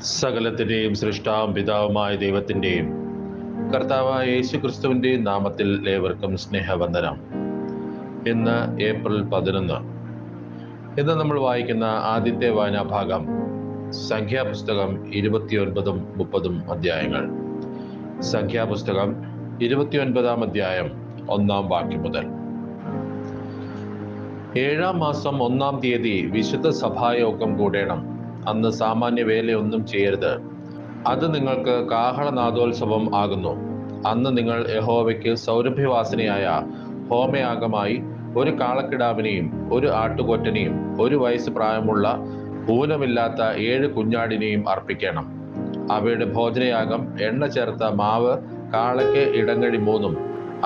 സകലത്തിൻ്റെയും സൃഷ്ടാവും പിതാവുമായ ദൈവത്തിൻ്റെയും കർത്താവായ യേശുക്രിസ്തുവിൻ്റെയും നാമത്തിൽ ഏവർക്കും സ്നേഹവന്ദനം. ഇന്ന് ഏപ്രിൽ 11. ഇന്ന് നമ്മൾ വായിക്കുന്ന ആദ്യത്തെ വായനാഭാഗം സംഖ്യാപുസ്തകം 29-ഉം 30-ഉം അധ്യായങ്ങൾ. സംഖ്യാപുസ്തകം 29-ാം അധ്യായം 1-ാം വാക്യം മുതൽ. 7-ാം മാസം 1-ാം തീയതി വിശുദ്ധ സഭായോഗം കൂടേണം. അന്ന് സാമാന്യ വേലയൊന്നും ചെയ്യരുത്. അത് നിങ്ങൾക്ക് കാഹളനാദോത്സവം ആകുന്നു. അന്ന് നിങ്ങൾ യഹോവയ്ക്ക് സൗരഭ്യവാസനയായ ഹോമയാഗമായി ഒരു കാളക്കിടാവിനെയും ഒരു ആട്ടുകൊറ്റനെയും ഒരു വയസ്സ് പ്രായമുള്ള ഊനമില്ലാത്ത 7 കുഞ്ഞാടിനെയും അർപ്പിക്കണം. അവയുടെ ഭോജനയാഗം എണ്ണ ചേർത്ത മാവ് കാളയ്ക്ക് ഇടങ്ങഴി 3-ഉം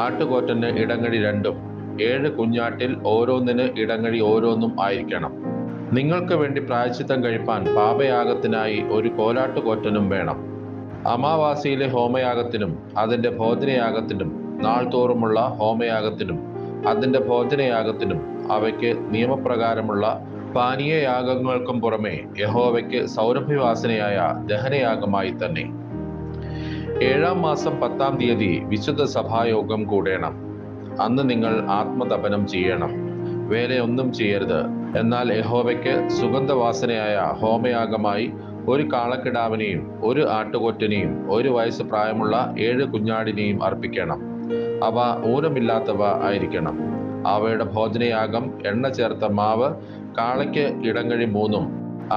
ആട്ടുകൊറ്റന് ഇടങ്ങഴി 2-ഉം 7 കുഞ്ഞാട്ടിൽ ഓരോന്നിന് ഇടങ്ങഴി ഓരോന്നും ആയിരിക്കണം. നിങ്ങൾക്ക് വേണ്ടി പ്രായശ്ചിത്തം കഴിപ്പാൻ പാപയാഗത്തിനായി ഒരു കോലാട്ടുകൊറ്റനും വേണം. അമാവാസിയിലെ ഹോമയാഗത്തിനും അതിൻ്റെ ഭോജനയാഗത്തിനും നാൾ തോറുമുള്ള ഹോമയാഗത്തിനും അതിൻ്റെ ഭോജനയാഗത്തിനും അവയ്ക്ക് നിയമപ്രകാരമുള്ള പാനീയയാഗങ്ങൾക്കും പുറമെ യഹോവയ്ക്ക് സൗരഭ്യവാസനയായ ദഹനയാഗമായി തന്നെ. 7-ാം മാസം 10-ാം തീയതി വിശുദ്ധ സഭായോഗം കൂടേണം. അന്ന് നിങ്ങൾ ആത്മതപനം ചെയ്യണം. വേലയൊന്നും ചെയ്യരുത്. എന്നാൽ യഹോവയ്ക്ക് സുഗന്ധവാസനയായ ഹോമയാഗമായി ഒരു കാളക്കിടാവിനെയും ഒരു ആട്ടുകൊറ്റനെയും ഒരു വയസ്സ് പ്രായമുള്ള 7 കുഞ്ഞാടിനെയും അർപ്പിക്കണം. അവ ഊനമില്ലാത്തവ ആയിരിക്കണം. അവയുടെ ഭോജനയാഗം എണ്ണ ചേർത്ത മാവ് കാളയ്ക്ക് ഇടങ്ങഴി 3-ഉം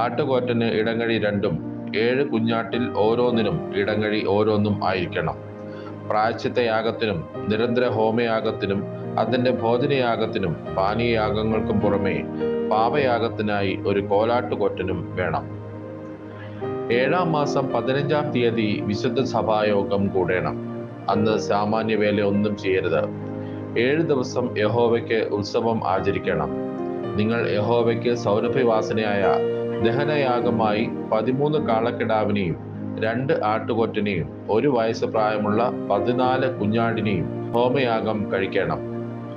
ആട്ടുകൊറ്റന് ഇടങ്ങഴി 2-ഉം 7 കുഞ്ഞാട്ടിൽ ഓരോന്നിനും ഇടങ്ങഴി ഓരോന്നും ആയിരിക്കണം. പ്രായശ്ചിത്തയാഗത്തിനും നിരന്തര ഹോമയാഗത്തിനും അതിൻ്റെ ഭോജനയാഗത്തിനും പാനീയയാഗങ്ങൾക്കും പുറമെ പാപയാഗത്തിനായി ഒരു കോലാട്ടുകൊറ്റനും വേണം. 7-ാം മാസം 15-ാം തീയതി വിശുദ്ധ സഭായോഗം കൂടേണം. അന്ന് സാമാന്യ വേല ഒന്നും ചെയ്യരുത്. 7 ദിവസം യഹോവയ്ക്ക് ഉത്സവം ആചരിക്കണം. നിങ്ങൾ യഹോവയ്ക്ക് സൗരഭ്യവാസനയായ ദഹനയാഗമായി 13 കാളക്കിടാവിനെയും 2 ആട്ടുകൊറ്റനെയും ഒരു വയസ്സ് പ്രായമുള്ള 14 കുഞ്ഞാടിനെയും ഹോമയാഗം കഴിക്കണം.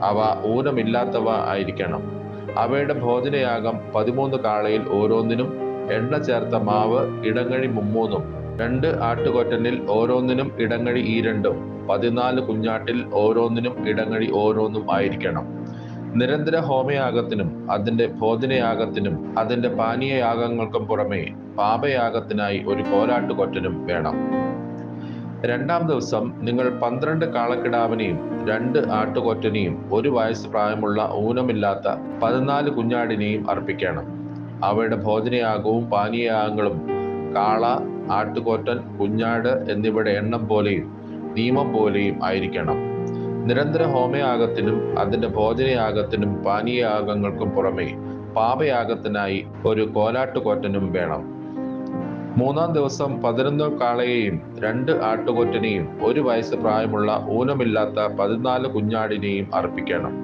അവ ഊനമില്ലാത്തവ ആയിരിക്കണം. അവയുടെ ഭോജനയാഗം 13 കാളയിൽ ഓരോന്നിനും എണ്ണ ചേർത്ത മാവ് ഇടങ്ങഴി 3-ഉം 2 ആട്ടുകൊറ്റനിൽ ഓരോന്നിനും ഇടങ്ങഴി 2-ഉം 14 കുഞ്ഞാട്ടിൽ ഓരോന്നിനും ഇടങ്ങഴി ഓരോന്നും ആയിരിക്കണം. നിരന്തര ഹോമയാഗത്തിനും അതിൻ്റെ ഭോജനയാഗത്തിനും അതിൻ്റെ പാനീയയാഗങ്ങൾക്കും പുറമെ പാപയാഗത്തിനായി ഒരു കോലാട്ടുകൊറ്റനും വേണം. 2-ാം ദിവസം നിങ്ങൾ 12 കാളക്കിടാവിനെയും 2 ആട്ടുകൊറ്റനെയും ഒരു വയസ്സ് പ്രായമുള്ള ഊനമില്ലാത്ത 14 കുഞ്ഞാടിനെയും അർപ്പിക്കണം. അവയുടെ ഭോജനയാഗവും പാനീയയാഗങ്ങളും കാള, ആട്ടുകൊറ്റൻ, കുഞ്ഞാട് എന്നിവയുടെ എണ്ണം പോലെയും നിയമം പോലെയും ആയിരിക്കണം. നിരന്തര ഹോമയാഗത്തിനും അതിൻ്റെ ഭോജനയാഗത്തിനും പാനീയയാഗങ്ങൾക്കും പുറമെ പാപയാഗത്തിനായി ഒരു കോലാട്ടുകൊറ്റനും വേണം. 3-ാം ദിവസം 11 കാളയെയും 2 ആട്ടുകൊറ്റനെയും ഒരു വയസ്സ് പ്രായമുള്ള ഊനമില്ലാത്ത 14 കുഞ്ഞാടിനെയും അർപ്പിക്കണം.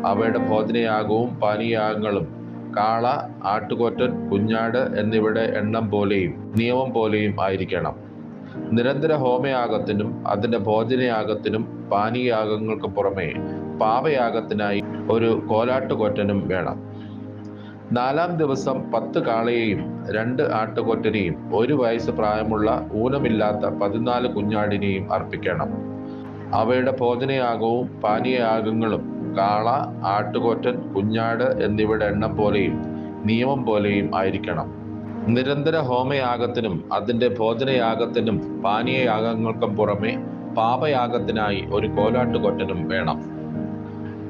അവയുടെ ഭോജനയാഗവും പാനീയയാഗങ്ങളും കാള, ആട്ടുകൊറ്റൻ, കുഞ്ഞാട് എന്നിവയുടെ എണ്ണം പോലെയും നിയമം പോലെയും ആയിരിക്കണം. നിരന്തര ഹോമയാഗത്തിനും അതിൻ്റെ ഭോജനയാഗത്തിനും പാനീയയാഗങ്ങൾക്ക് പുറമെ പാപയാഗത്തിനായി ഒരു കോലാട്ടുകൊറ്റനും വേണം. 4-ാം ദിവസം 10 കാളയെയും 2 ആട്ടുകൊറ്റനെയും ഒരു വയസ്സ് പ്രായമുള്ള ഊനമില്ലാത്ത 14 കുഞ്ഞാടിനെയും അർപ്പിക്കണം. അവയുടെ ഭോജനയാഗവും പാനീയയാഗങ്ങളും കാള, ആട്ടുകൊറ്റൻ, കുഞ്ഞാട് എന്നിവയുടെ എണ്ണം പോലെയും നിയമം പോലെയും ആയിരിക്കണം. നിരന്തര ഹോമയാഗത്തിനും അതിൻ്റെ ഭോജനയാഗത്തിനും പാനീയയാഗങ്ങൾക്കും പുറമെ പാപയാഗത്തിനായി ഒരു കോലാട്ടുകൊറ്റനും വേണം.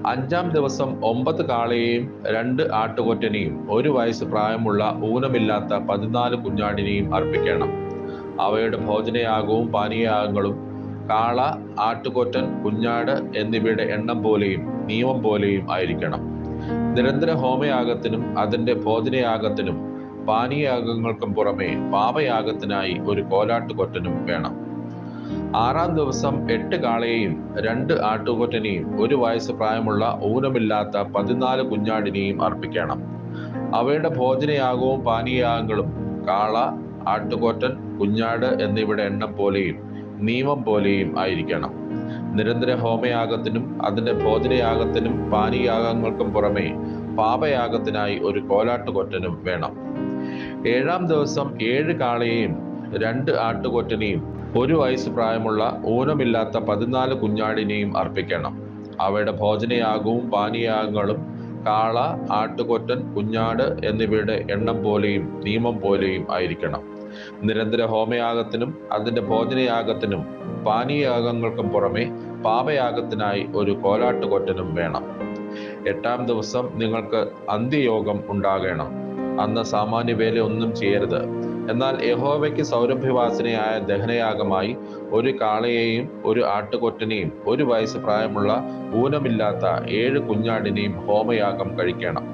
5-ാം ദിവസം 9 കാളയെയും 2 ആട്ടുകൊറ്റനെയും ഒരു വയസ്സ് പ്രായമുള്ള ഊനമില്ലാത്ത 14 കുഞ്ഞാടിനെയും അർപ്പിക്കണം. അവയുടെ ഭോജനയാഗവും പാനീയയാഗങ്ങളും കാള, ആട്ടുകൊറ്റൻ, കുഞ്ഞാട് എന്നിവയുടെ എണ്ണം പോലെയും നിയമം പോലെയും ആയിരിക്കണം. നിരന്തര ഹോമയാഗത്തിനും അതിൻ്റെ ഭോജനയാഗത്തിനും പാനീയയാഗങ്ങൾക്കും പുറമെ പാപയാഗത്തിനായി ഒരു കോലാട്ടുകൊറ്റനും വേണം. 6-ാം ദിവസം 8 കാളയെയും 2 ആട്ടുകൊറ്റനെയും ഒരു വയസ്സ് പ്രായമുള്ള ഊനമില്ലാത്ത 14 കുഞ്ഞാടിനെയും അർപ്പിക്കണം. അവയുടെ ഭോജനയാഗവും പാനീയയാഗങ്ങളും കാള, ആട്ടുകൊറ്റൻ, കുഞ്ഞാട് എന്നിവയുടെ എണ്ണം പോലെയും നിയമം പോലെയും ആയിരിക്കണം. നിരന്തര ഹോമയാഗത്തിനും അതിൻ്റെ ഭോജനയാഗത്തിനും പാനീയയാഗങ്ങൾക്കും പുറമെ പാപയാഗത്തിനായി ഒരു കോലാട്ടുകൊറ്റനും വേണം. 7-ാം ദിവസം 7 കാളയെയും 2 ആട്ടുകൊറ്റനെയും 1 വയസ്സ് പ്രായമുള്ള ഊനമില്ലാത്ത 14 കുഞ്ഞാടിനെയും അർപ്പിക്കണം. അവയുടെ ഭോജനയാഗവും പാനീയയാഗങ്ങളും കാള, ആട്ടുകൊറ്റൻ, കുഞ്ഞാട് എന്നിവയുടെ എണ്ണം പോലെയും നിയമം പോലെയും ആയിരിക്കണം. നിരന്തര ഹോമയാഗത്തിനും അതിൻ്റെ ഭോജനയാഗത്തിനും പാനീയയാഗങ്ങൾക്കും പുറമെ പാപയാഗത്തിനായി ഒരു കോലാട്ടുകൊറ്റനും വേണം. 8-ാം ദിവസം നിങ്ങൾക്ക് അന്ത്യയോഗം ഉണ്ടാകണം. അന്ന് സാമാന്യവേല ഒന്നും ചെയ്യരുത്. എന്നാൽ യഹോവയ്ക്ക് സൗരഭ്യവാസനയായ ദഹനയാഗമായി 1 കാളയെയും 1 ആട്ടുകൊറ്റനെയും 1 വയസ്സ് പ്രായമുള്ള ഊനമില്ലാത്ത 7 കുഞ്ഞാടിനെയും ഹോമയാഗം കഴിക്കണം.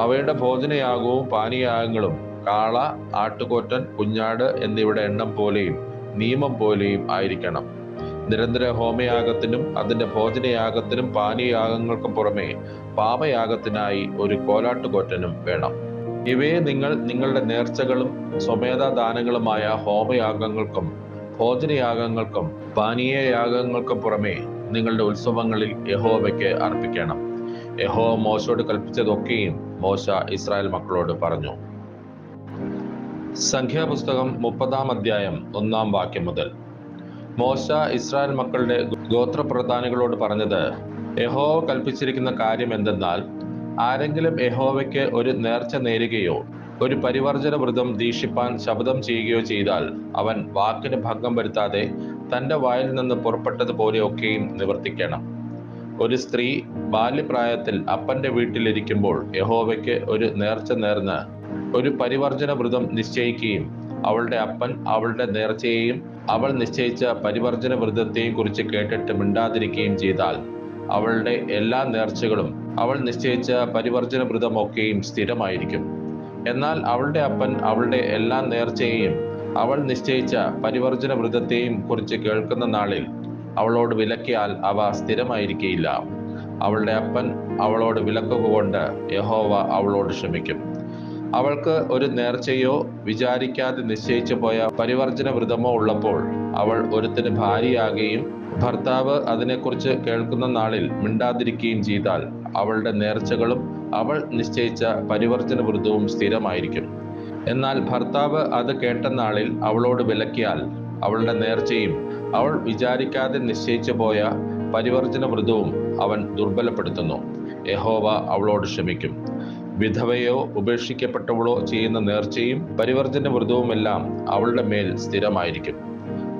അവയുടെ ഭോജനയാഗവും പാനീയയാഗങ്ങളും കാള, ആട്ടുകൊറ്റൻ, കുഞ്ഞാട് എന്നിവയുടെ എണ്ണം പോലെയും നിയമം പോലെയും ആയിരിക്കണം. നിരന്തര ഹോമയാഗത്തിനും അതിൻ്റെ ഭോജനയാഗത്തിനും പാനീയയാഗങ്ങൾക്കും പുറമെ പാപയാഗത്തിനായി ഒരു കോലാട്ടുകൊറ്റനും വേണം. ഇവയെ നിങ്ങൾ നിങ്ങളുടെ നേർച്ചകളും സ്വമേധാദാനങ്ങളുമായ ഹോമയാഗങ്ങൾക്കും ഭോജനയാഗങ്ങൾക്കും പാനീയയാഗങ്ങൾക്കും പുറമെ നിങ്ങളുടെ ഉത്സവങ്ങളിൽ യഹോവയ്ക്ക് അർപ്പിക്കണം. യഹോവ മോശയോട് കൽപ്പിച്ചതൊക്കെയും മോശ ഇസ്രായേൽ മക്കളോട് പറഞ്ഞു. സംഖ്യാപുസ്തകം 30-ാം അധ്യായം 1-ാം വാക്യം മുതൽ. മോശ ഇസ്രായേൽ മക്കളുടെ ഗോത്രപ്രധാനികളോട് പറഞ്ഞത്, യഹോവ കൽപ്പിച്ചിരിക്കുന്ന കാര്യം എന്തെന്നാൽ, ആരെങ്കിലും യഹോവയ്ക്ക് ഒരു നേർച്ച നേരുകയോ ഒരു പരിവർജന വ്രതം ദീക്ഷിപ്പാൻ ശപഥം ചെയ്യുകയോ ചെയ്താൽ അവൻ വാക്കിന് ഭംഗം വരുത്താതെ തൻ്റെ വായിൽ നിന്ന് പുറപ്പെട്ടതുപോലെയൊക്കെയും നിവർത്തിക്കണം. ഒരു സ്ത്രീ ബാല്യപ്രായത്തിൽ അപ്പൻ്റെ വീട്ടിലിരിക്കുമ്പോൾ യഹോവയ്ക്ക് ഒരു നേർച്ച നേർന്ന് ഒരു പരിവർജന വ്രതം നിശ്ചയിക്കുകയും അവളുടെ അപ്പൻ അവളുടെ നേർച്ചയെയും അവൾ നിശ്ചയിച്ച പരിവർജന വ്രതത്തെയും കുറിച്ച് കേട്ടിട്ട് മിണ്ടാതിരിക്കുകയും ചെയ്താൽ അവളുടെ എല്ലാ നേർച്ചകളും അവൾ നിശ്ചയിച്ച പരിവർജന വ്രതമൊക്കെയും സ്ഥിരമായിരിക്കും. എന്നാൽ അവളുടെ അപ്പൻ അവളുടെ എല്ലാ നേർച്ചയെയും അവൾ നിശ്ചയിച്ച പരിവർജന വ്രതത്തെയും കുറിച്ച് കേൾക്കുന്ന നാളിൽ അവളോട് വിലക്കിയാൽ അവ സ്ഥിരമായിരിക്കുകയില്ല. അവളുടെ അപ്പൻ അവളോട് വിലക്കുകൊണ്ട് യഹോവ അവളോട് ക്ഷമിക്കും. അവൾക്ക് ഒരു നേർച്ചയോ വിചാരിക്കാതെ നിശ്ചയിച്ചു പോയ പരിവർജന വ്രതമോ ഉള്ളപ്പോൾ അവൾ ഒരുത്തിന് ഭാര്യയാകുകയും ഭർത്താവ് അതിനെക്കുറിച്ച് കേൾക്കുന്ന നാളിൽ മിണ്ടാതിരിക്കുകയും ചെയ്താൽ അവളുടെ നേർച്ചകളും അവൾ നിശ്ചയിച്ച പരിവർജന വ്രതവും സ്ഥിരമായിരിക്കും. എന്നാൽ ഭർത്താവ് അത് കേട്ട നാളിൽ അവളോട് വിലക്കിയാൽ അവളുടെ നേർച്ചയും അവൾ വിചാരിക്കാതെ നിശ്ചയിച്ചു പോയ പരിവർജന വ്രതവും അവൻ ദുർബലപ്പെടുത്തുന്നു. യഹോവ അവളോട് ക്ഷമിക്കും. വിധവയോ ഉപേക്ഷിക്കപ്പെട്ടവളോ ചെയ്യുന്ന നേർച്ചയും പരിവർജന വ്രതവുമെല്ലാം അവളുടെ മേൽ സ്ഥിരമായിരിക്കും.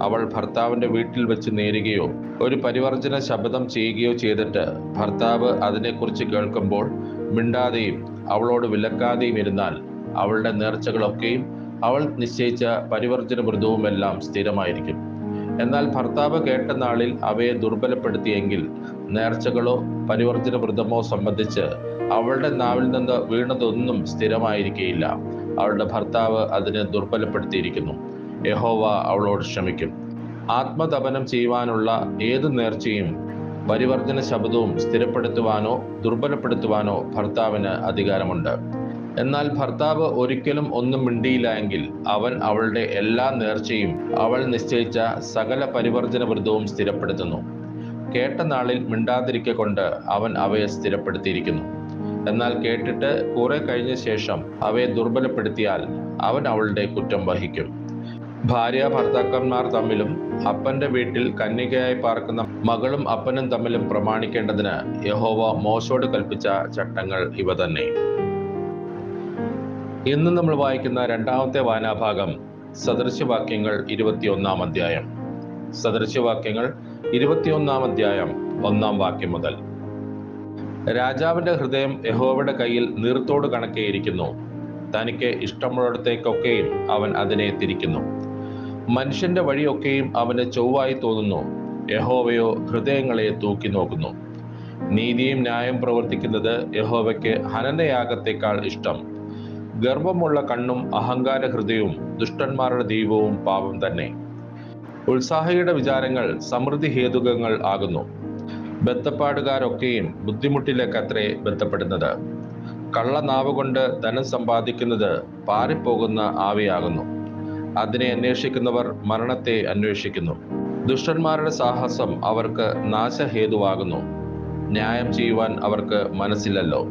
അവൾ ഭർത്താവിൻ്റെ വീട്ടിൽ വെച്ച് നേരുകയോ ഒരു പരിവർജന ശപഥം ചെയ്യുകയോ ചെയ്തിട്ട് ഭർത്താവ് അതിനെക്കുറിച്ച് കേൾക്കുമ്പോൾ മിണ്ടാതെയും അവളോട് വിലക്കാതെയും ഇരുന്നാൽ അവളുടെ നേർച്ചകളൊക്കെയും അവൾ നിശ്ചയിച്ച പരിവർജന വ്രതവുമെല്ലാം സ്ഥിരമായിരിക്കും. എന്നാൽ ഭർത്താവ് കേട്ട നാളിൽ അവയെ ദുർബലപ്പെടുത്തിയെങ്കിൽ നേർച്ചകളോ പരിവർജന വ്രതമോ സംബന്ധിച്ച് അവളുടെ നാവിൽ നിന്ന് വീണതൊന്നും സ്ഥിരമായിരിക്കുകയില്ല. അവളുടെ ഭർത്താവ് അതിനെ ദുർബലപ്പെടുത്തിയിരിക്കുന്നു. യഹോവ അവളോട് ക്ഷമിക്കും. ആത്മതപനം ചെയ്യുവാനുള്ള ഏതു നേർച്ചയും പരിവർജന ശബ്ദവും സ്ഥിരപ്പെടുത്തുവാനോ ദുർബലപ്പെടുത്തുവാനോ ഭർത്താവിന് അധികാരമുണ്ട്. എന്നാൽ ഭർത്താവ് ഒരിക്കലും ഒന്നും മിണ്ടിയില്ല എങ്കിൽ അവൻ അവളുടെ എല്ലാ നേർച്ചയും അവൾ നിശ്ചയിച്ച സകല പരിവർജന വ്രതവും സ്ഥിരപ്പെടുത്തുന്നു. കേട്ട നാളിൽ മിണ്ടാതിരിക്കൊണ്ട് അവൻ അവയെ സ്ഥിരപ്പെടുത്തിയിരിക്കുന്നു. എന്നാൽ കേട്ടിട്ട് കുറെ കഴിഞ്ഞ ശേഷം അവയെ ദുർബലപ്പെടുത്തിയാൽ അവൻ അവളുടെ കുറ്റം വഹിക്കും. ഭാര്യ ഭർത്താക്കന്മാർ തമ്മിലും അപ്പന്റെ വീട്ടിൽ കന്യകയായി പാർക്കുന്ന മകളും അപ്പനും തമ്മിലും പ്രമാണിക്കേണ്ടതിന് യഹോവ മോശയോട് കൽപ്പിച്ച ചട്ടങ്ങൾ ഇവ തന്നെ. ഇന്ന് നമ്മൾ വായിക്കുന്ന രണ്ടാമത്തെ വായനാഭാഗം സദൃശ്യവാക്യങ്ങൾ 21-ാം അധ്യായം. സദൃശ്യവാക്യങ്ങൾ 21-ാം അധ്യായം 1-ാം വാക്യം മുതൽ. രാജാവിന്റെ ഹൃദയം യഹോവയുടെ കയ്യിൽ നീർത്തോട് കണക്കെയിരിക്കുന്നു. തനിക്ക് ഇഷ്ടമുള്ളിടത്തേക്കൊക്കെയും അവൻ അതിനെ തിരിക്കുന്നു. മനുഷ്യന്റെ വഴിയൊക്കെയും അവന് ചൊവ്വായി തോന്നുന്നു. യഹോവയോ ഹൃദയങ്ങളെ തൂക്കി നോക്കുന്നു. നീതിയും ന്യായം പ്രവർത്തിക്കുന്നത് യഹോവയ്ക്ക് ഹനനയാഗത്തെക്കാൾ ഇഷ്ടം. ഗർവമുള്ള കണ്ണും അഹങ്കാര ഹൃദയവും ദുഷ്ടന്മാരുടെ ദൈവവും പാപം തന്നെ. ഉത്സാഹിയുടെ വിചാരങ്ങൾ സമൃദ്ധി ഹേതുകങ്ങൾ ആകുന്നു. ബന്ധപ്പാടുകാരൊക്കെയും ബുദ്ധിമുട്ടിലേക്കത്രേ ബന്ധപ്പെടുന്നത്. കള്ളനാവ് കൊണ്ട് ധനം സമ്പാദിക്കുന്നത് പാറിപ്പോകുന്ന ആവിയാകുന്നു. അതിനെ അന്വേഷിക്കുന്നവർ മരണത്തെ അന്വേഷിക്കുന്നു. ദുഷ്ടന്മാരുടെ സാഹസം അവർക്ക് നാശഹേതുവാകുന്നു. ന്യായം ചെയ്യുവാൻ അവർക്ക് മനസ്സില്ലല്ലോ.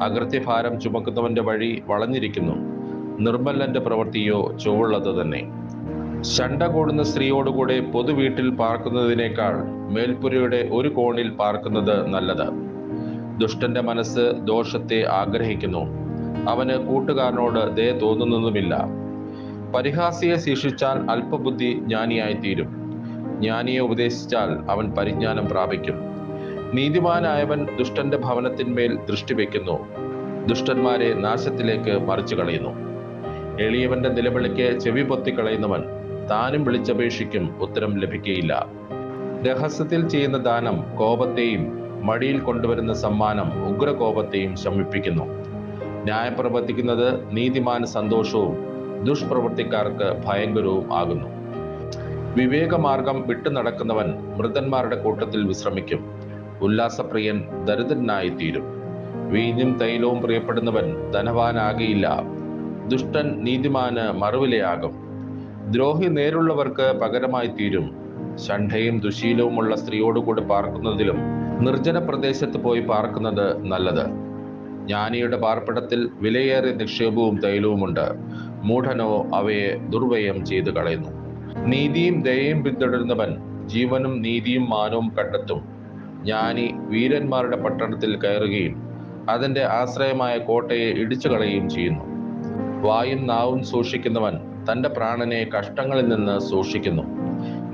അകൃത്യഭാരം ചുമക്കുന്നവന്റെ വഴി വളഞ്ഞിരിക്കുന്നു. നിർമ്മലന്റെ പ്രവൃത്തിയോ ചൊവ്വുള്ളത് തന്നെ. ശണ്ട കൂടുന്ന സ്ത്രീയോടുകൂടെ പൊതുവീട്ടിൽ പാർക്കുന്നതിനേക്കാൾ മേൽപ്പുരയുടെ ഒരു കോണിൽ പാർക്കുന്നത് നല്ലത്. ദുഷ്ടന്റെ മനസ്സ് ദോഷത്തെ ആഗ്രഹിക്കുന്നു, അവന് കൂട്ടുകാരനോട് ദയ തോന്നുന്നതുമില്ല. പരിഹാസിയെ ശിക്ഷിച്ചാൽ അല്പബുദ്ധി ജ്ഞാനിയായിത്തീരും, ജ്ഞാനിയെ ഉപദേശിച്ചാൽ അവൻ പരിജ്ഞാനം പ്രാപിക്കും. നീതിമാനായവൻ ദുഷ്ടന്റെ ഭവനത്തിന്മേൽ ദൃഷ്ടി വയ്ക്കുന്നു, ദുഷ്ടന്മാരെ നാശത്തിലേക്ക് മറിച്ചു കളയുന്നു. എളിയവന്റെ നിലവിളിക്ക് ചെവി പൊത്തിക്കളയുന്നവൻ താനും വിളിച്ചപേക്ഷിക്കും, ഉത്തരം ലഭിക്കുകയില്ല. രഹസ്യത്തിൽ ചെയ്യുന്ന ദാനം കോപത്തെയും മടിയിൽ കൊണ്ടുവരുന്ന സമ്മാനം ഉഗ്രകോപത്തെയും ശമിപ്പിക്കുന്നു. ന്യായം പ്രവർത്തിക്കുന്നത് നീതിമാന് സന്തോഷവും ദുഷ്പ്രവൃത്തിക്കാർക്ക് ഭയങ്കരവും ആകുന്നു. വിവേകമാർഗം വിട്ടു നടക്കുന്നവൻ മൃതന്മാരുടെ കൂട്ടത്തിൽ വിശ്രമിക്കും, ഉല്ലാസപ്രിയൻ ദരിദ്രനായിത്തീരും. വീഞ്ഞും തൈലവും പ്രിയപ്പെടുന്നവൻ ധനവാനാകയില്ല, ദുഷ്ടൻ നീതിമാന് മറുവിലയാകും. ദ്രോഹി നേരുള്ളവർക്ക് പകരമായി തീരും, ശണ്ഠയും ദുശീലവുമുള്ള സ്ത്രീയോടുകൂടി പാർക്കുന്നതിലും നിർജ്ജന പ്രദേശത്ത് പോയി പാർക്കുന്നത് നല്ലത്. ജ്ഞാനിയുടെ പാർപ്പിടത്തിൽ വിലയേറിയ നിക്ഷേപവും തൈലവുമുണ്ട്, മൂഢനോ അവയെ ദുർവ്യയം ചെയ്തു കളയുന്നു. നീതിയും ദയയും പിന്തുടരുന്നവൻ ജീവനും നീതിയും മാനവും കണ്ടെത്തും. ജ്ഞാനി വീരന്മാരുടെ പട്ടണത്തിൽ കയറുകയും അതിൻ്റെ ആശ്രയമായ കോട്ടയെ ഇടിച്ചു കളയുകയും ചെയ്യുന്നു. വായും നാവും സൂക്ഷിക്കുന്നവൻ തൻ്റെ പ്രാണനെ കഷ്ടങ്ങളിൽ നിന്ന് സൂക്ഷിക്കുന്നു.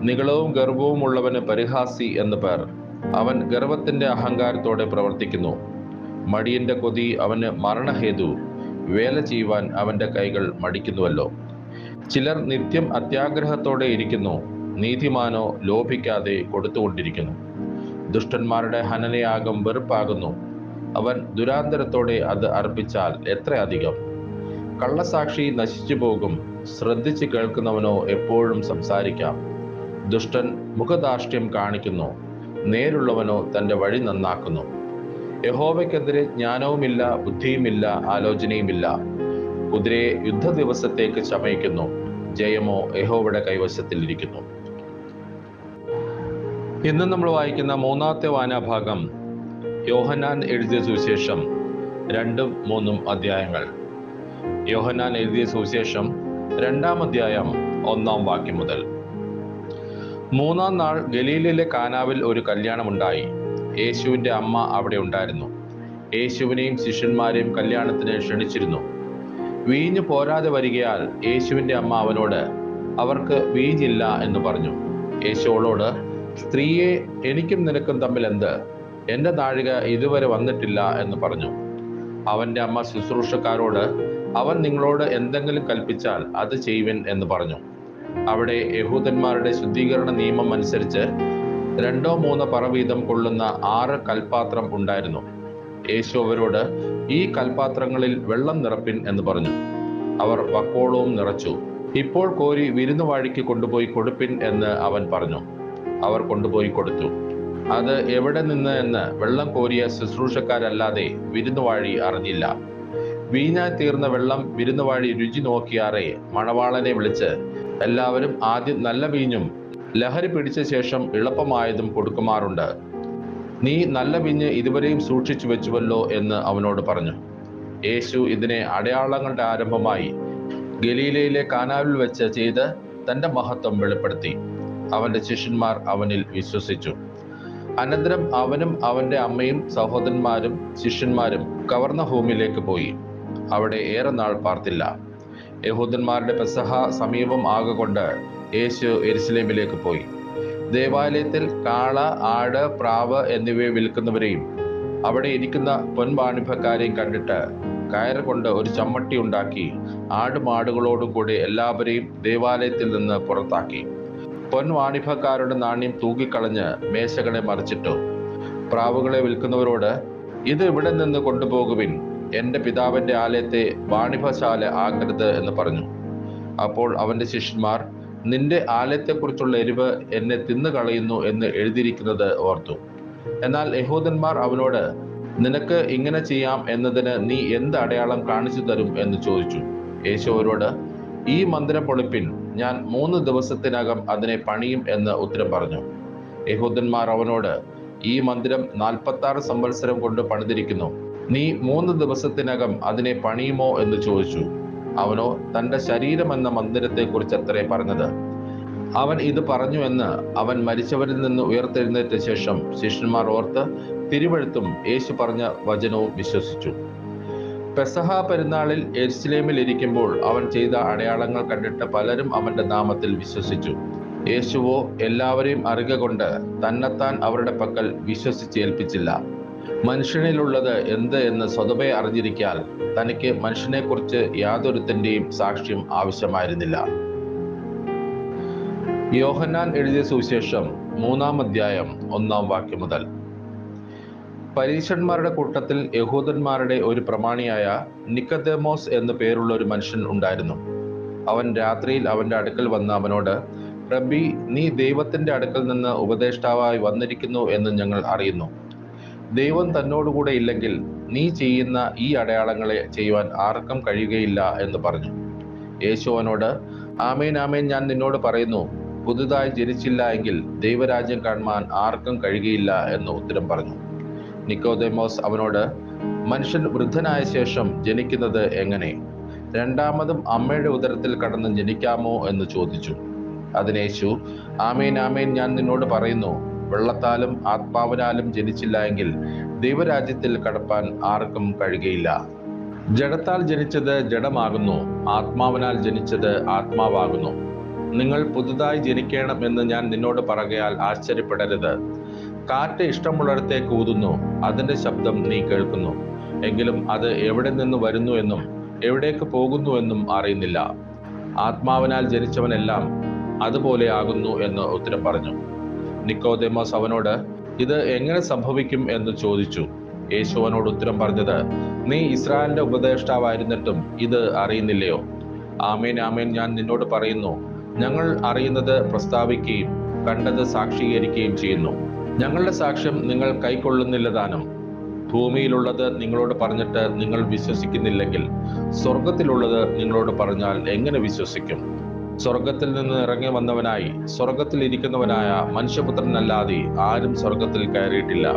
നിഗളവും ഗർവവും ഉള്ളവന് പരിഹാസി എന്ന് പേർ, അവൻ ഗർവത്തിന്റെ അഹങ്കാരത്തോടെ പ്രവർത്തിക്കുന്നു. മടിയന്റെ കൊതി അവന് മരണഹേതു, വേല ചെയ്യുവാൻ അവന്റെ കൈകൾ മടിക്കുന്നുവല്ലോ. ചിലർ നിത്യം അത്യാഗ്രഹത്തോടെ ഇരിക്കുന്നു, നീതിമാനോ ലോഭിക്കാതെ കൊടുത്തുകൊണ്ടിരിക്കുന്നു. ദുഷ്ടന്മാരുടെ ഹനനയാഗം വെറുപ്പാകുന്നു, അവൻ ദുരാന്തരത്തോടെ അത് അർപ്പിച്ചാൽ എത്ര അധികം. കള്ളസാക്ഷി നശിച്ചു പോകും, ശ്രദ്ധിച്ച് കേൾക്കുന്നവനോ എപ്പോഴും സംസാരിക്കാം. ദുഷ്ടൻ മുഖദാർഷ്ട്യം കാണിക്കുന്നു, നേരുള്ളവനോ തൻ്റെ വഴി നന്നാക്കുന്നു. യഹോവയ്ക്കെതിരെ ജ്ഞാനവുമില്ല, ബുദ്ധിയുമില്ല, ആലോചനയുമില്ല. കുതിരയെ യുദ്ധ ദിവസത്തേക്ക് ചമയിക്കുന്നു, ജയമോ യഹോവയുടെ കൈവശത്തിലിരിക്കുന്നു. ഇന്ന് നമ്മൾ വായിക്കുന്ന മൂന്നാമത്തെ വായനാഭാഗം യോഹന്നാൻ എഴുതിയ സുവിശേഷം 2-3 അധ്യായങ്ങൾ. യോഹന്നാൻ എഴുതിയ സുവിശേഷം 2-ാം അധ്യായം 1-ാം വാക്യം മുതൽ. 3-ാം നാൾ ഗലീലയിലെ കാനാവിൽ ഒരു കല്യാണമുണ്ടായി. യേശുവിൻ്റെ അമ്മ അവിടെ ഉണ്ടായിരുന്നു. യേശുവിനെയും ശിഷ്യന്മാരെയും കല്യാണത്തിന് ക്ഷണിച്ചിരുന്നു. വീഞ്ഞ് പോരാതെ വരികയാൽ യേശുവിൻ്റെ അമ്മ അവനോട്, അവർക്ക് വീഞ്ഞില്ല എന്ന് പറഞ്ഞു. യേശു അവളോട്, സ്ത്രീയെ, എനിക്കും നിനക്കും തമ്മിൽ എന്ത്? എൻ്റെ നാഴിക ഇതുവരെ വന്നിട്ടില്ല എന്ന് പറഞ്ഞു. അവൻ്റെ അമ്മ ശുശ്രൂഷക്കാരോട്, അവൻ നിങ്ങളോട് എന്തെങ്കിലും കൽപ്പിച്ചാൽ അത് ചെയ്യുവിൻ എന്ന് പറഞ്ഞു. അവിടെ യഹൂദന്മാരുടെ ശുദ്ധീകരണ നിയമം അനുസരിച്ച് 2-3 പറ വീതം കൊള്ളുന്ന 6 കൽപാത്രം ഉണ്ടായിരുന്നു. യേശു അവരോട്, ഈ കൽപാത്രങ്ങളിൽ വെള്ളം നിറപ്പിൻ എന്ന് പറഞ്ഞു. അവർ വക്കോളവും നിറച്ചു. ഇപ്പോൾ കോരി വിരുന്നുവാഴിക്ക് കൊണ്ടുപോയി കൊടുപ്പിൻ എന്ന് അവൻ പറഞ്ഞു. അവർ കൊണ്ടുപോയി കൊടുത്തു. അത് എവിടെ നിന്ന് എന്ന് വെള്ളം കോരിയ ശുശ്രൂഷക്കാരല്ലാതെ വിരുന്നുവാഴി അറിഞ്ഞില്ല. വീഞ്ഞായി തീർന്ന വെള്ളം വിരുന്നുവാഴി രുചി നോക്കിയാറെ മണവാളനെ വിളിച്ച്, എല്ലാവരും ആദ്യം നല്ല വീഞ്ഞും ലഹരി പിടിച്ച ശേഷം എളുപ്പമായതും കൊടുക്കുമാറുണ്ട്. നീ നല്ല വീഞ്ഞ് ഇതുവരെയും സൂക്ഷിച്ചു വെച്ചുവല്ലോ എന്ന് അവനോട് പറഞ്ഞു. യേശു ഇതിനെ അടയാളങ്ങളുടെ ആരംഭമായി ഗലീലയിലെ കാനാവിൽ വെച്ച് ചെയ്ത് തൻ്റെ മഹത്വം വെളിപ്പെടുത്തി. അവൻ്റെ ശിഷ്യന്മാർ അവനിൽ വിശ്വസിച്ചു. അനന്തരം അവനും അവൻ്റെ അമ്മയും സഹോദരന്മാരും ശിഷ്യന്മാരും കവർന്നഹൂമിലേക്ക് പോയി. അവിടെ ഏറെ നാൾ പാർത്തില്ല. യഹൂദന്മാരുടെ പെസഹ സമീപം ആകൊണ്ട് യേശു യെരുശലേമിലേക്ക് പോയി. ദേവാലയത്തിൽ കാള, ആട്, പ്രാവ് എന്നിവയെ വിൽക്കുന്നവരെയും അവിടെ ഇരിക്കുന്ന പൊൻവാണിഭക്കാരെയും കണ്ടിട്ട് കയറ് കൊണ്ട് ഒരു ചമ്മട്ടി ഉണ്ടാക്കി ആടുമാടുകളോടും കൂടി എല്ലാവരെയും ദേവാലയത്തിൽ നിന്ന് പുറത്താക്കി. പൊൻവാണിഭക്കാരുടെ നാണ്യം തൂക്കിക്കളഞ്ഞ് മേശകളെ മറിച്ചിട്ടു. പ്രാവുകളെ വിൽക്കുന്നവരോട്, ഇത് ഇവിടെ നിന്ന് കൊണ്ടുപോകുവിൻ, എൻ്റെ പിതാവിൻ്റെ ആലയത്തെ വാണിഭശാല ആകരുത് എന്ന് പറഞ്ഞു. അപ്പോൾ അവൻ്റെ ശിഷ്യന്മാർ, നിന്റെ ആലയത്തെക്കുറിച്ചുള്ള എരിവ് എന്നെ തിന്നുകളയുന്നു എന്ന് എഴുതിയിരിക്കുന്നത് ഓർത്തു. എന്നാൽ യഹൂദന്മാർ അവനോട്, നിനക്ക് ഇങ്ങനെ ചെയ്യാം എന്നതിന് നീ എന്ത് അടയാളം കാണിച്ചു തരും എന്ന് ചോദിച്ചു. യേശു അവരോട്, ഈ മന്ദിരം പൊളിപ്പിൻ, ഞാൻ 3 ദിവസത്തിനകം അതിനെ പണിയും എന്ന് ഉത്തരം പറഞ്ഞു. യഹൂദന്മാർ അവനോട്, ഈ മന്ദിരം 46 സംവത്സരം കൊണ്ട് പണിതിരിക്കുന്നു, നീ 3 ദിവസത്തിനകം അതിനെ പണിയുമോ എന്ന് ചോദിച്ചു. അവനോ തൻ്റെ ശരീരം എന്ന മന്ദിരത്തെ കുറിച്ച് അത്രേ പറഞ്ഞത്. അവൻ ഇത് പറഞ്ഞു എന്ന് അവൻ മരിച്ചവരിൽ നിന്ന് ഉയർത്തെഴുന്നേറ്റ ശേഷം ശിഷ്യന്മാർ ഓർത്ത് തിരുവെഴുത്തും യേശു പറഞ്ഞ വചനവും വിശ്വസിച്ചു. പെസഹ പെരുന്നാളിൽ യെരുശലേമിൽ ഇരിക്കുമ്പോൾ അവൻ ചെയ്ത അടയാളങ്ങൾ കണ്ടിട്ട് പലരും അവന്റെ നാമത്തിൽ വിശ്വസിച്ചു. യേശുവോ എല്ലാവരെയും അറിയുക കൊണ്ട് തന്നെത്താൻ അവരുടെ പക്കൽ വിശ്വസിച്ചേൽപ്പിച്ചില്ല. മനുഷ്യനിലുള്ളത് എന്ത് എന്ന് സ്വതവേ അറിഞ്ഞിരിക്കാൽ തനിക്ക് മനുഷ്യനെക്കുറിച്ച് യാതൊരുത്തന്റെയും സാക്ഷ്യം ആവശ്യമായിരുന്നില്ല. യോഹന്നാൻ എഴുതിയ സുവിശേഷം 3-ാം അധ്യായം 1-ാം വാക്യം മുതൽ. പരീശന്മാരുടെ കൂട്ടത്തിൽ യഹൂദന്മാരുടെ ഒരു പ്രമാണിയായ നിക്കോദേമോസ് എന്നു പേരുള്ള ഒരു മനുഷ്യൻ ഉണ്ടായിരുന്നു. അവൻ രാത്രിയിൽ അവന്റെ അടുക്കൽ വന്ന് അവനോട്, റബ്ബി, നീ ദൈവത്തിന്റെ അടുക്കൽ നിന്ന് ഉപദേഷ്ടാവായി വന്നിരിക്കുന്നു എന്ന് ഞങ്ങൾ അറിയുന്നു. ദൈവം തന്നോടുകൂടെ ഇല്ലെങ്കിൽ നീ ചെയ്യുന്ന ഈ അടയാളങ്ങളെ ചെയ്യുവാൻ ആർക്കും കഴിയുകയില്ല എന്ന് പറഞ്ഞു. യേശു അവനോട്, ആമേൻ ആമേൻ, ഞാൻ നിന്നോട് പറയുന്നു, പുതുതായി ജനിച്ചില്ല എങ്കിൽ ദൈവരാജ്യം കാണുവാൻ ആർക്കും കഴിയുകയില്ല എന്ന് ഉത്തരം പറഞ്ഞു. നിക്കോദേമോസ് അവനോട്, മനുഷ്യൻ വൃദ്ധനായ ശേഷം ജനിക്കുന്നത് എങ്ങനെ? രണ്ടാമതും അമ്മയുടെ ഉദരത്തിൽ കടന്ന് ജനിക്കാമോ എന്ന് ചോദിച്ചു. അതിന് യേശു, ആമേൻ ആമേൻ, ഞാൻ നിന്നോട് പറയുന്നു, വെള്ളത്താലും ആത്മാവിനാലും ജനിച്ചില്ല എങ്കിൽ ദൈവരാജ്യത്തിൽ കടപ്പാൻ ആർക്കും കഴിയുകയില്ല. ജഡത്താൽ ജനിച്ചത് ജഡമാകുന്നു, ആത്മാവിനാൽ ജനിച്ചത് ആത്മാവാകുന്നു. നിങ്ങൾ പുതുതായി ജനിക്കണം എന്ന് ഞാൻ നിന്നോട് പറയുകയാൽ ആശ്ചര്യപ്പെടരുത്. കാറ്റ് ഇഷ്ടമുള്ളിടത്തേക്ക് ഊതുന്നു, അതിന്റെ ശബ്ദം നീ കേൾക്കുന്നു, എങ്കിലും അത് എവിടെ നിന്ന് വരുന്നു എന്നും എവിടേക്ക് പോകുന്നു എന്നും അറിയുന്നില്ല. ആത്മാവിനാൽ ജനിച്ചവനെല്ലാം അതുപോലെ ആകുന്നു എന്ന് ഉത്തരം പറഞ്ഞു. നിക്കോദേമോസ് അവനോട്, ഇത് എങ്ങനെ സംഭവിക്കും എന്ന് ചോദിച്ചു. യേശു അവനോട് ഉത്തരം പറഞ്ഞത്, നീ ഇസ്രായേലിന്റെ ഉപദേഷ്ടാവായിരുന്നിട്ടും ഇത് അറിയുന്നില്ലയോ? ആമേൻ ആമേൻ, ഞാൻ നിന്നോട് പറയുന്നു, ഞങ്ങൾ അറിയുന്നത് പ്രസ്താവിക്കുകയും കണ്ടത് സാക്ഷീകരിക്കുകയും ചെയ്യുന്നു. ഞങ്ങളുടെ സാക്ഷ്യം നിങ്ങൾ കൈക്കൊള്ളുന്നില്ലതാനും. ഭൂമിയിലുള്ളത് നിങ്ങളോട് പറഞ്ഞിട്ട് നിങ്ങൾ വിശ്വസിക്കുന്നില്ലെങ്കിൽ സ്വർഗത്തിലുള്ളത് നിങ്ങളോട് പറഞ്ഞാൽ എങ്ങനെ വിശ്വസിക്കും? സ്വർഗത്തിൽ നിന്ന് ഇറങ്ങി വന്നവനായി സ്വർഗത്തിൽ ഇരിക്കുന്നവനായ മനുഷ്യപുത്രനല്ലാതെ ആരും സ്വർഗത്തിൽ കയറിയിട്ടില്ല.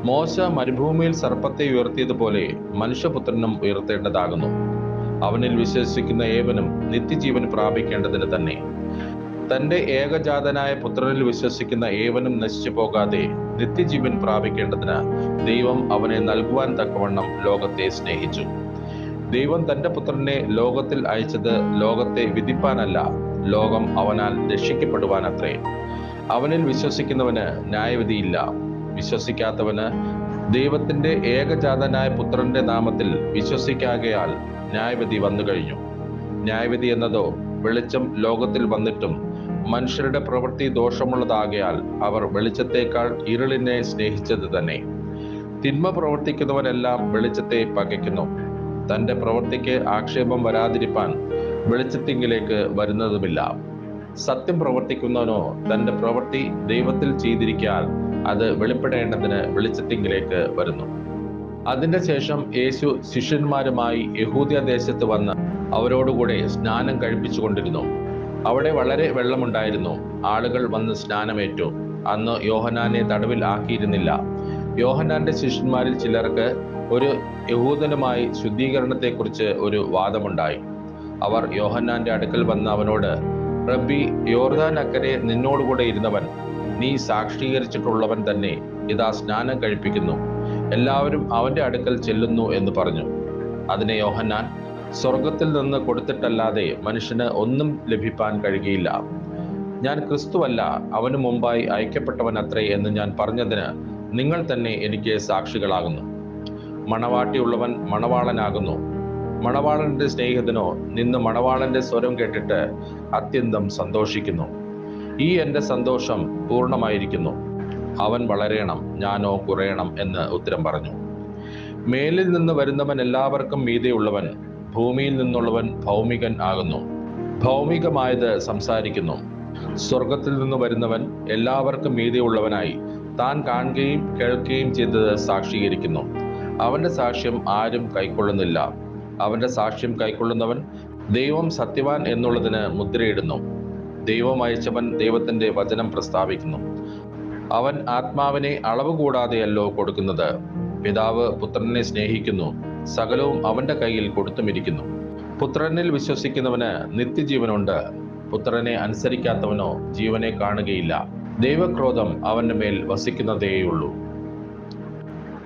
മോശ മരുഭൂമിയിൽ സർപ്പത്തെ ഉയർത്തിയതുപോലെ മനുഷ്യപുത്രനും ഉയർത്തേണ്ടതാകുന്നു. അവനിൽ വിശ്വസിക്കുന്ന ഏവനും നിത്യജീവൻ പ്രാപിക്കേണ്ടതിന് തന്നെ. തന്റെ ഏകജാതനായ പുത്രനിൽ വിശ്വസിക്കുന്ന ഏവനും നശിച്ചു പോകാതെ നിത്യജീവൻ പ്രാപിക്കേണ്ടതിന് ദൈവം അവനെ നൽകുവാൻ തക്കവണ്ണം ലോകത്തെ സ്നേഹിച്ചു. ദൈവം തന്റെ പുത്രനെ ലോകത്തിൽ അയച്ചത് ലോകത്തെ വിധിപ്പാനല്ല, ലോകം അവനാൽ രക്ഷിക്കപ്പെടുവാനത്രേ. അവനിൽ വിശ്വസിക്കുന്നവന് ന്യായവിധിയില്ല. വിശ്വസിക്കാത്തവന് ദൈവത്തിന്റെ ഏകജാതനായ പുത്രന്റെ നാമത്തിൽ വിശ്വസിക്കാകയാൽ ന്യായവിധി വന്നു കഴിഞ്ഞു. ന്യായവിധി എന്നതോ വെളിച്ചം ലോകത്തിൽ വന്നിട്ടും മനുഷ്യരുടെ പ്രവൃത്തി ദോഷമുള്ളതാകയാൽ അവർ വെളിച്ചത്തേക്കാൾ ഇരുളിനെ സ്നേഹിച്ചത് തന്നെ. തിന്മ പ്രവർത്തിക്കുന്നവനെല്ലാം വെളിച്ചത്തെ പകയ്ക്കുന്നു, തന്റെ പ്രവൃത്തിക്ക് ആക്ഷേപം വരാതിരിപ്പാൻ വെളിച്ചത്തിങ്കിലേക്ക് വരുന്നതുമില്ല. സത്യം പ്രവർത്തിക്കുന്നവനോ തന്റെ പ്രവൃത്തി ദൈവത്തിൽ ചെയ്തിരിക്കാൻ അത് വെളിപ്പെടേണ്ടതിന് വെളിച്ചത്തിങ്കിലേക്ക് വരുന്നു. അതിന്റെ ശേഷം യേശു ശിഷ്യന്മാരുമായി യഹൂദ്യദേശത്ത് വന്ന് അവരോടുകൂടെ സ്നാനം കഴിപ്പിച്ചുകൊണ്ടിരുന്നു. അവിടെ വളരെ വെള്ളമുണ്ടായിരുന്നു. ആളുകൾ വന്ന് സ്നാനമേറ്റു. അന്ന് യോഹന്നാനെ തടവിൽ ആക്കിയിരുന്നില്ല. യോഹന്നാന്റെ ശിഷ്യന്മാരിൽ ചിലർക്ക് ഒരു യഹൂദനുമായി ശുദ്ധീകരണത്തെക്കുറിച്ച് ഒരു വാദമുണ്ടായി. അവർ യോഹന്നാന്റെ അടുക്കൽ വന്ന് അവനോട്, റബ്ബി, യോർദാൻ അക്കരെ നിന്നോടുകൂടെ ഇരുന്നവൻ, നീ സാക്ഷീകരിച്ചിട്ടുള്ളവൻ തന്നെ ഇതാ സ്നാനം കഴിപ്പിക്കുന്നു, എല്ലാവരും അവന്റെ അടുക്കൽ ചെല്ലുന്നു എന്ന് പറഞ്ഞു. അതിനെ യോഹന്നാൻ, സ്വർഗത്തിൽ നിന്ന് കൊടുത്തിട്ടല്ലാതെ മനുഷ്യന് ഒന്നും ലഭിപ്പാൻ കഴിയുകയില്ല. ഞാൻ ക്രിസ്തുവല്ല, അവന് മുമ്പായി അയക്കപ്പെട്ടവൻ അത്രേ എന്ന് ഞാൻ പറഞ്ഞതിന് നിങ്ങൾ തന്നെ എനിക്ക് സാക്ഷികളാകുന്നു. മണവാട്ടിയുള്ളവൻ മണവാളനാകുന്നു. മണവാളന്റെ സ്നേഹിതനോ നിന്ന് മണവാളന്റെ സ്വരം കേട്ടിട്ട് അത്യന്തം സന്തോഷിക്കുന്നു. ഈ എൻ്റെ സന്തോഷം പൂർണ്ണമായിരിക്കുന്നു. അവൻ വളരേണം, ഞാനോ കുറയണം എന്ന് ഉത്തരം പറഞ്ഞു. മേലിൽ നിന്ന് വരുന്നവൻ എല്ലാവർക്കും മീതെയുള്ളവൻ, ഭൂമിയിൽ നിന്നുള്ളവൻ ഭൗമികൻ ആകുന്നു. ഭൗമികമായത് സംസാരിക്കുന്നു. സ്വർഗത്തിൽ നിന്ന് വരുന്നവൻ എല്ലാവർക്കും മീതെയുള്ളവനായി താൻ കാണുകയും കേൾക്കുകയും ചെയ്തത് സാക്ഷീകരിക്കുന്നു. അവന്റെ സാക്ഷ്യം ആരും കൈക്കൊള്ളുന്നില്ല. അവന്റെ സാക്ഷ്യം കൈക്കൊള്ളുന്നവൻ ദൈവം സത്യവാൻ എന്നുള്ളതിന് മുദ്രയിടുന്നു. ദൈവം അയച്ചവൻ ദൈവത്തിന്റെ വചനം പ്രസ്താവിക്കുന്നു. അവൻ ആത്മാവിനെ അളവ് കൂടാതെയല്ലോ കൊടുക്കുന്നത്. പിതാവ് പുത്രനെ സ്നേഹിക്കുന്നു, സകലവും അവന്റെ കയ്യിൽ കൊടുത്തുമിരിക്കുന്നു. പുത്രനിൽ വിശ്വസിക്കുന്നവന് നിത്യജീവനുണ്ട്. പുത്രനെ അനുസരിക്കാത്തവനോ ജീവനെ കാണുകയില്ല. ദൈവക്രോധം അവന്റെ മേൽ വസിക്കുന്നതേയുള്ളൂ.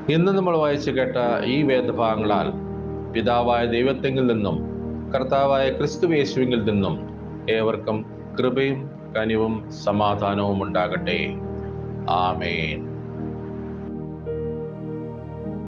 ഇന്ന് നമ്മൾ വായിച്ചു കേട്ട ഈ വേദഭാഗങ്ങളാൽ പിതാവായ ദൈവത്തെങ്കിൽ നിന്നും കർത്താവായ ക്രിസ്തുയേശുവിൽ നിന്നും ഏവർക്കും കൃപയും കനിവും സമാധാനവും ഉണ്ടാകട്ടെ. ആമേൻ.